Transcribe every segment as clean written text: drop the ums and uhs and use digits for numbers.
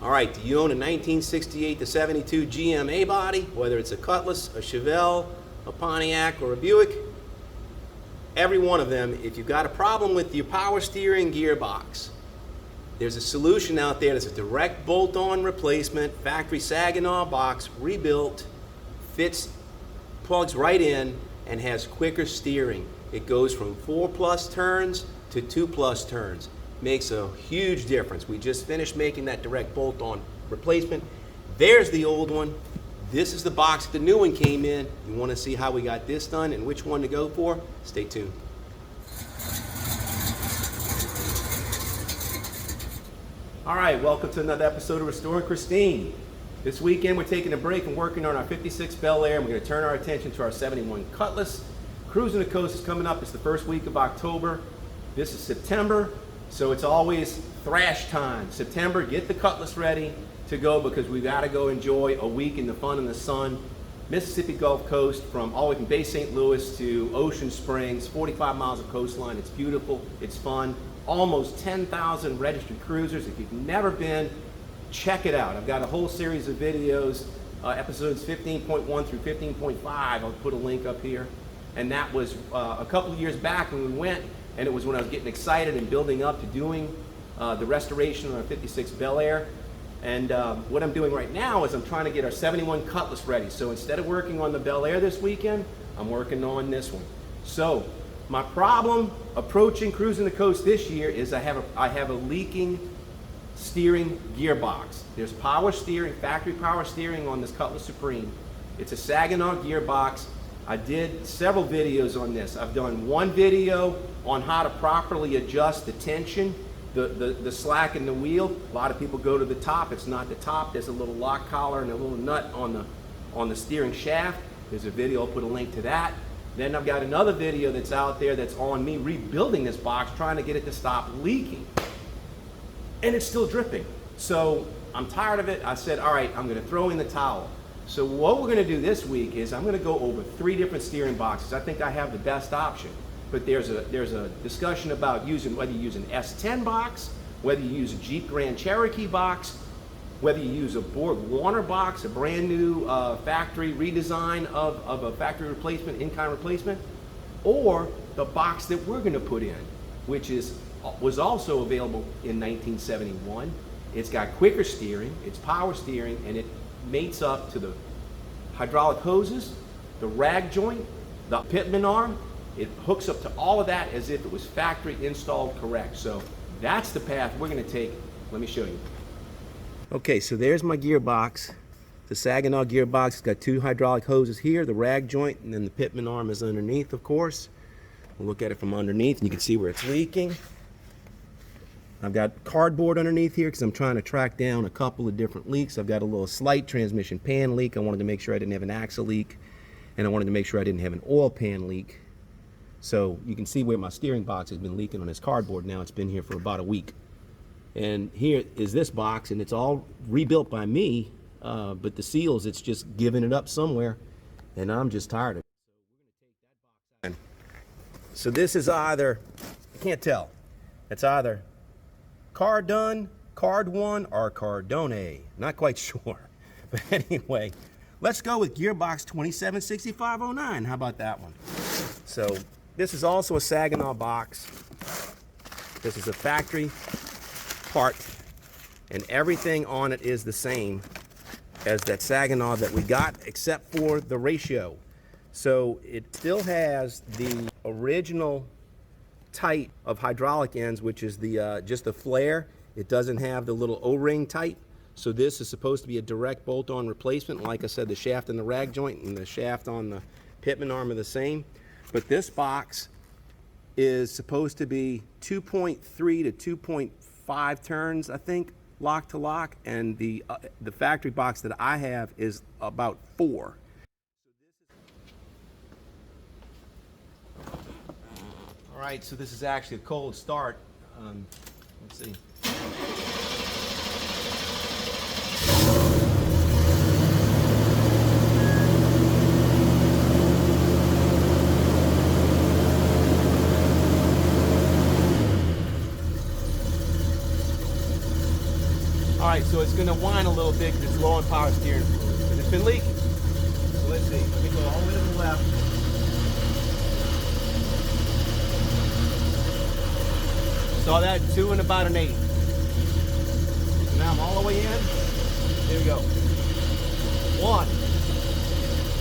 All right, do you own a 1968 to 72 GM A-body, whether it's a Cutlass, a Chevelle, a Pontiac, or a Buick? Every one of them, if you've got a problem with your power steering gearbox, there's a solution out there that's a direct bolt-on replacement, factory Saginaw box, rebuilt, fits, plugs right in, and has quicker steering. It goes from 4+ turns to 2+ turns. Makes a huge difference. We just finished making that direct bolt-on replacement. There's the old one. This is the box the new one came in. You want to see how we got this done and which one to go for? Stay tuned. All right, welcome to another episode of Restoring Christine. This weekend we're taking a break and working on our 56 Bel Air, and we're going to turn our attention to our 71 Cutlass. Cruising the Coast is coming up. It's the first week of October. This is September. So it's always thrash time. September, get the Cutlass ready to go because we've got to go enjoy a week in the fun and the sun. Mississippi Gulf Coast, from all the way from Bay St. Louis to Ocean Springs, 45 miles of coastline. It's beautiful, it's fun. Almost 10,000 registered cruisers. If you've never been, check it out. I've got a whole series of videos, episodes 15.1 through 15.5. I'll put a link up here. And that was a couple of years back when we went. And it was when I was getting excited and building up to doing the restoration on our 56 Bel Air. And what I'm doing right now is I'm trying to get our 71 Cutlass ready. So instead of working on the Bel Air this weekend, I'm working on this one. So my problem approaching Cruising the Coast this year is I have a leaking steering gearbox. There's power steering, factory power steering on this Cutlass Supreme. It's a Saginaw gearbox. I did several videos on this. I've done one video on how to properly adjust the tension, the slack in the wheel. A lot of people go to the top. It's not the top. There's a little lock collar and a little nut on the steering shaft. There's a video. I'll put a link to that. Then I've got another video that's out there that's on me rebuilding this box, trying to get it to stop leaking. And it's still dripping. So I'm tired of it. I said, all right, I'm going to throw in the towel. So what we're going to do this week is I'm going to go over 3 different steering boxes. I think I have the best option. But there's a discussion about whether you use an S10 box, whether you use a Jeep Grand Cherokee box, whether you use a Borg Warner box, a brand new factory redesign of a factory replacement, in-kind replacement, or the box that we're going to put in, which was also available in 1971. It's got quicker steering, it's power steering, and it mates up to the hydraulic hoses, the rag joint, the pitman arm. It hooks up to all of that as if it was factory installed correct. So that's the path we're going to take. Let me show you. Okay, so there's my gearbox. The Saginaw gearbox. It's got 2 hydraulic hoses here, the rag joint, and then the pitman arm is underneath, of course. We'll look at it from underneath and you can see where it's leaking. I've got cardboard underneath here because I'm trying to track down a couple of different leaks. I've got a little slight transmission pan leak. I wanted to make sure I didn't have an axle leak, and I wanted to make sure I didn't have an oil pan leak. So you can see where my steering box has been leaking on this cardboard now. It's been here for about a week. And here is this box, and it's all rebuilt by me, but the seals, it's just giving it up somewhere, and I'm just tired of it. So this is either, I can't tell, it's either Cardone, Cardone, or Cardone. Not quite sure. But anyway, let's go with gearbox 276509. How about that one? So this is also a Saginaw box. This is a factory part, and everything on it is the same as that Saginaw that we got, except for the ratio. So it still has the original type of hydraulic ends, which is the just the flare. It doesn't have the little O-ring type. So this is supposed to be a direct bolt-on replacement. Like I said, the shaft and the rag joint and the shaft on the pitman arm are the same. But this box is supposed to be 2.3 to 2.5 turns, I think, lock to lock, and the factory box that I have is about 4. All right, so this is actually a cold start. Let's see. All right, so it's gonna whine a little bit because it's low on power steering fluid. And it's been leaking. So let's see, let me go all the way to the left. Saw that 2 and about an 8. So now I'm all the way in. Here we go. 1,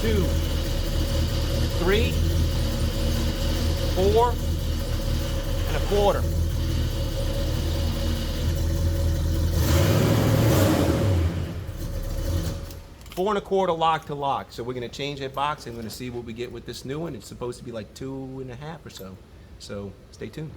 2, 3, 4 and a quarter. Four and a quarter lock to lock. So we're going to change that box and we're going to see what we get with this new one. It's supposed to be like 2.5 or so. So stay tuned.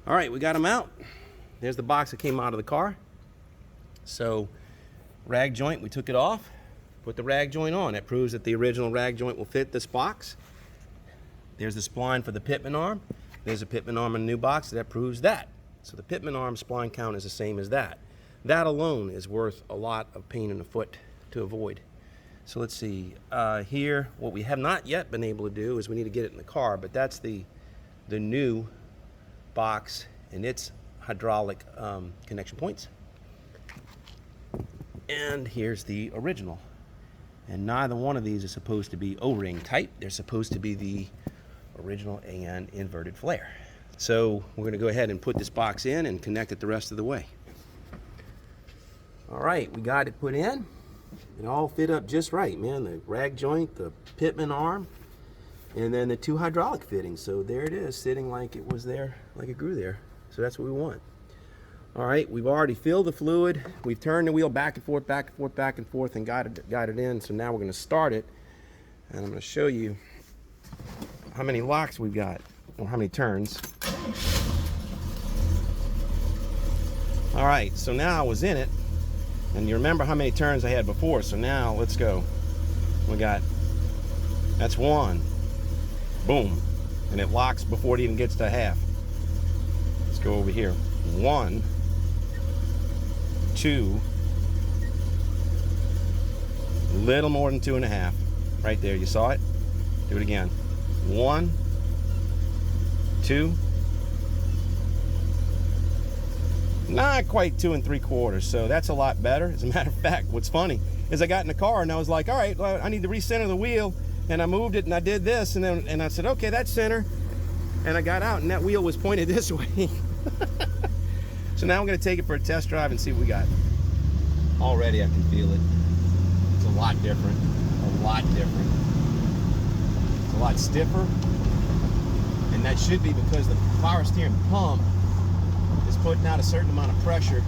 All right, we got them out. There's the box that came out of the car. So rag joint, we took it off, put the rag joint on. That proves that the original rag joint will fit this box. There's the spline for the pitman arm. There's a pitman arm in the new box. That proves that. So the pitman arm spline count is the same as that. That alone is worth a lot of pain in the foot to avoid. So let's see, here, what we have not yet been able to do is we need to get it in the car, but that's the new box and its hydraulic connection points. And here's the original. And neither one of these is supposed to be O-ring type. They're supposed to be the original and inverted flare. So we're gonna go ahead and put this box in and connect it the rest of the way. All right, we got it put in. It all fit up just right, man. The rag joint, the pitman arm, and then the 2 hydraulic fittings. So there it is, sitting like it was there, like it grew there. So that's what we want. All right, we've already filled the fluid. We've turned the wheel back and forth, back and forth, back and forth, and got it in. So now we're gonna start it. And I'm gonna show you how many locks we've got, or how many turns. All right, so now I was in it. And you remember how many turns I had before, so now let's go. We got, that's 1, boom, and it locks before it even gets to half. Let's go over here. 1, 2, little more than 2.5. Right there, you saw it? Do it again. 1, 2, not quite 2 3/4, so that's a lot better. As a matter of fact, what's funny is I got in the car and I was like, all right, well, I need to recenter the wheel, and I moved it and I did this, and I said, okay, that's center, and I got out and that wheel was pointed this way. So now I'm going to take it for a test drive and see what we got. Already I can feel it. It's a lot different, a lot different. It's a lot stiffer, and that should be because the power steering pump is putting out a certain amount of pressure,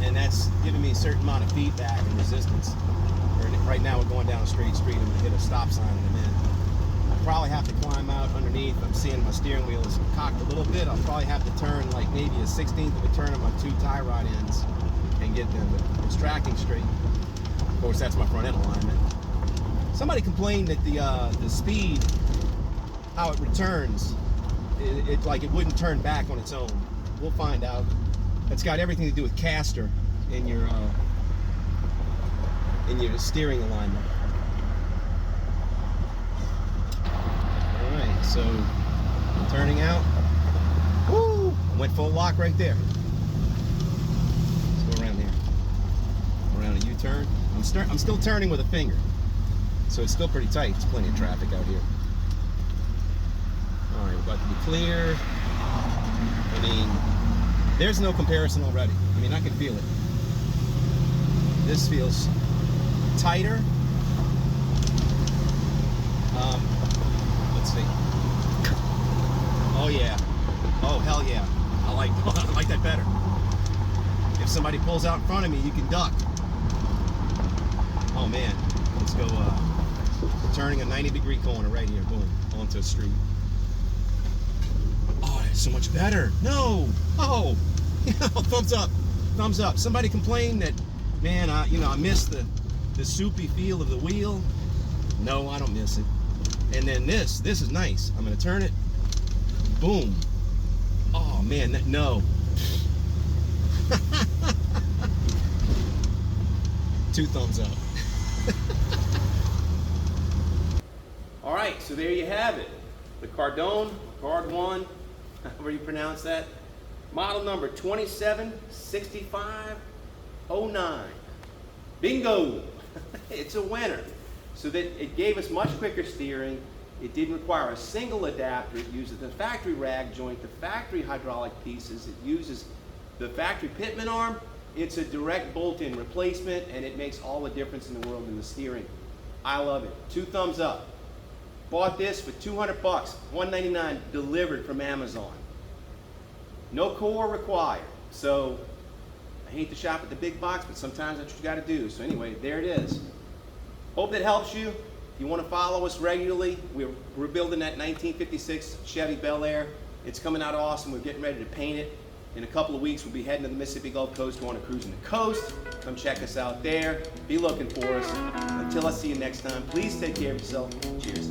and that's giving me a certain amount of feedback and resistance. Right now we're going down a straight street. I'm going to hit a stop sign in a minute. I'll probably have to climb out underneath. I'm seeing my steering wheel is cocked a little bit. I'll probably have to turn like maybe a 1/16 of a turn on my 2 tie rod ends and get them, but it's tracking straight. Of course, that's my front end alignment. Somebody complained that the speed, how it returns, it like it wouldn't turn back on its own. We'll find out. It's got everything to do with caster in your steering alignment. All right, so I'm turning out. Woo! Went full lock right there. Let's go around here. Around a U-turn. I'm still turning with a finger, so it's still pretty tight. There's plenty of traffic out here. All right, we're about to be clear. I mean, there's no comparison already. I mean, I can feel it. This feels tighter. Let's see. Oh yeah. Oh hell yeah. I like that better. If somebody pulls out in front of me, you can duck. Oh man. Let's go. We're turning a 90-degree corner right here. Boom. Onto a street. Oh, that's so much better. No. Oh. Thumbs up. Thumbs up. Somebody complained that, man, I miss the soupy feel of the wheel. No, I don't miss it. And then this is nice. I'm gonna turn it. Boom. Oh man, no. 2 thumbs up. All right, so there you have it. The Cardone, Card 1, however you pronounce that. Model number 276509. Bingo! It's a winner. So that it gave us much quicker steering. It didn't require a single adapter. It uses the factory rag joint, the factory hydraulic pieces. It uses the factory pitman arm. It's a direct bolt-in replacement, and it makes all the difference in the world in the steering. I love it. 2 thumbs up. Bought this for 200 bucks, $199 delivered from Amazon. No core required. So I hate to shop at the big box, but sometimes that's what you got to do. So anyway, there it is. Hope that helps you. If you want to follow us regularly, we're building that 1956 Chevy Bel Air. It's coming out awesome. We're getting ready to paint it. In a couple of weeks, we'll be heading to the Mississippi Gulf Coast. We want to cruise in the coast. Come check us out there. Be looking for us. Until I see you next time, please take care of yourself. Cheers.